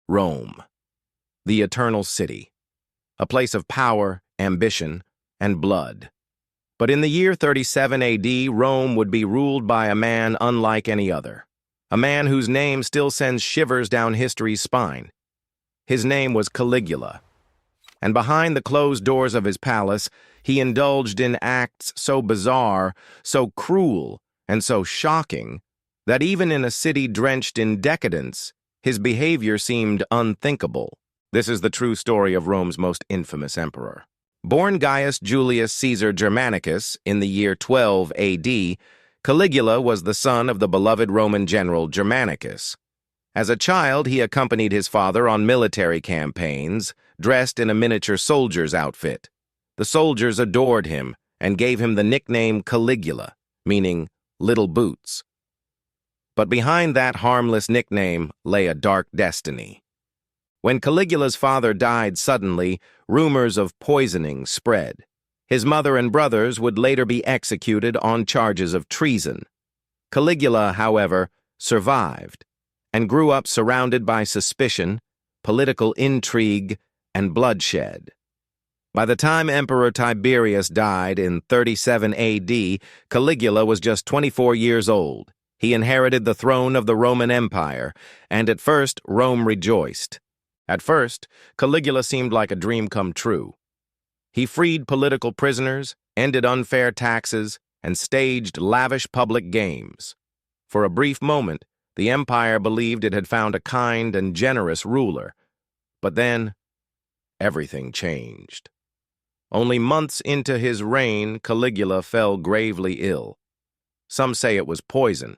Rome, the eternal city, a place of power, ambition, and blood. But in the year 37 AD, Rome would be ruled by a man unlike any other, a man whose name still sends shivers down history's spine. His name was Caligula, and behind the closed doors of his palace, he indulged in acts so bizarre, so cruel, and so shocking that even in a city drenched in decadence, his behavior seemed unthinkable. This is the true story of Rome's most infamous emperor. Born Gaius Julius Caesar Germanicus in the year 12 AD, Caligula was the son of the beloved Roman general Germanicus. As a child, he accompanied his father on military campaigns, dressed in a miniature soldier's outfit. The soldiers adored him and gave him the nickname Caligula, meaning little boots. But behind that harmless nickname lay a dark destiny. When Caligula's father died suddenly, rumors of poisoning spread. His mother and brothers would later be executed on charges of treason. Caligula, however, survived and grew up surrounded by suspicion, political intrigue, and bloodshed. By the time Emperor Tiberius died in 37 AD, Caligula was just 24 years old. He inherited the throne of the Roman Empire, and at first Rome rejoiced. At first, Caligula seemed like a dream come true. He freed political prisoners, ended unfair taxes, and staged lavish public games. For a brief moment, the empire believed it had found a kind and generous ruler. But then, everything changed. Only months into his reign, Caligula fell gravely ill. Some say it was poison.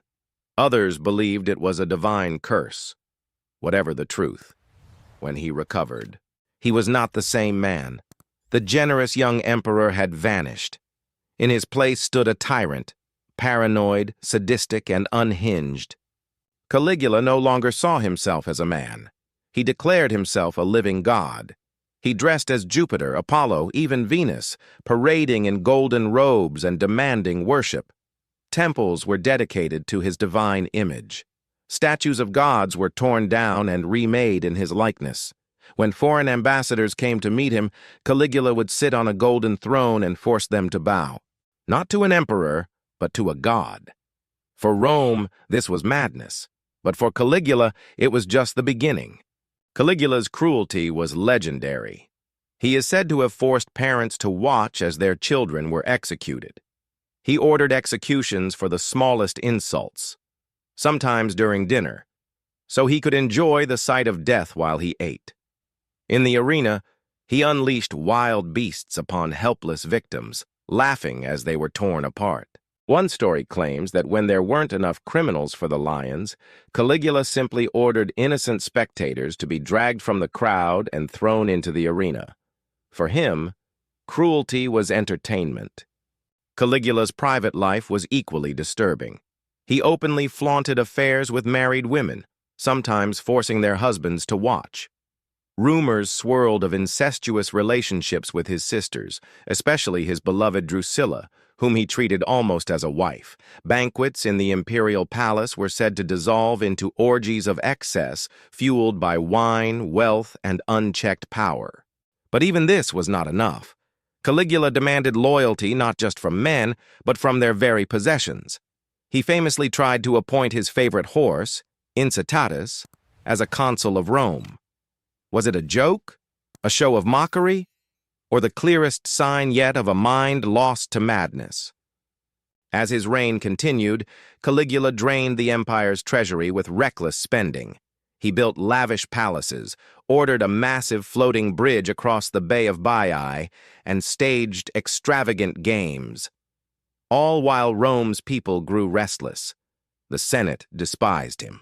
Others believed it was a divine curse. Whatever the truth, when he recovered, he was not the same man. The generous young emperor had vanished. In his place stood a tyrant, paranoid, sadistic, and unhinged. Caligula no longer saw himself as a man. He declared himself a living god. He dressed as Jupiter, Apollo, even Venus, parading in golden robes and demanding worship. Temples were dedicated to his divine image. Statues of gods were torn down and remade in his likeness. When foreign ambassadors came to meet him, Caligula would sit on a golden throne and force them to bow, not to an emperor, but to a god. For Rome, this was madness, but for Caligula, it was just the beginning. Caligula's cruelty was legendary. He is said to have forced parents to watch as their children were executed. He ordered executions for the smallest insults, sometimes during dinner, so he could enjoy the sight of death while he ate. In the arena, he unleashed wild beasts upon helpless victims, laughing as they were torn apart. One story claims that when there weren't enough criminals for the lions, Caligula simply ordered innocent spectators to be dragged from the crowd and thrown into the arena. For him, cruelty was entertainment. Caligula's private life was equally disturbing. He openly flaunted affairs with married women, sometimes forcing their husbands to watch. Rumors swirled of incestuous relationships with his sisters, especially his beloved Drusilla, whom he treated almost as a wife. Banquets in the imperial palace were said to dissolve into orgies of excess, fueled by wine, wealth, and unchecked power. But even this was not enough. Caligula demanded loyalty not just from men, but from their very possessions. He famously tried to appoint his favorite horse, Incitatus, as a consul of Rome. Was it a joke, a show of mockery, or the clearest sign yet of a mind lost to madness? As his reign continued, Caligula drained the empire's treasury with reckless spending. He built lavish palaces, ordered a massive floating bridge across the Bay of Baiae, and staged extravagant games. All while Rome's people grew restless. The Senate despised him.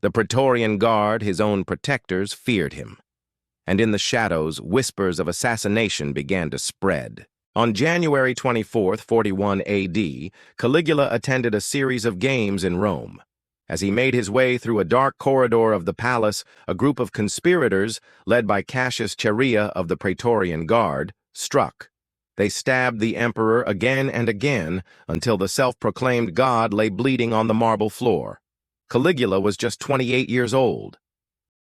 The Praetorian Guard, his own protectors, feared him. And in the shadows, whispers of assassination began to spread. On January 24, 41 AD, Caligula attended a series of games in Rome. As he made his way through a dark corridor of the palace, a group of conspirators, led by Cassius of the Praetorian Guard, struck. They stabbed the emperor again and again until the self-proclaimed god lay bleeding on the marble floor. Caligula was just 28 years old.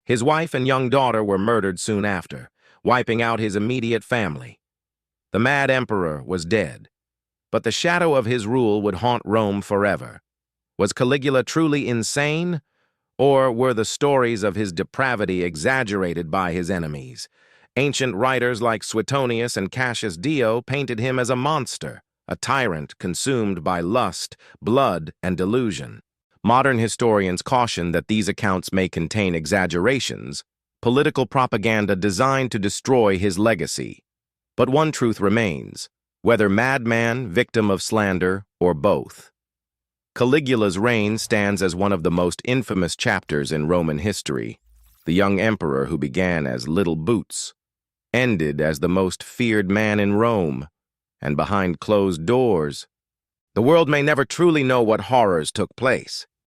His wife and young daughter were murdered soon after, wiping out his immediate family. The mad emperor was dead, but the shadow of his rule would haunt Rome forever. Was Caligula truly insane, or were the stories of his depravity exaggerated by his enemies? Ancient writers like Suetonius and Cassius painted him as a monster, a tyrant consumed by lust, blood, and delusion. Modern historians caution that these accounts may contain exaggerations, political propaganda designed to destroy his legacy. But one truth remains, whether madman, victim of slander, or both. Caligula's reign stands as one of the most infamous chapters in Roman history. The young emperor who began as Little Boots ended as the most feared man in Rome, and behind closed doors. The world may never truly know what horrors took place,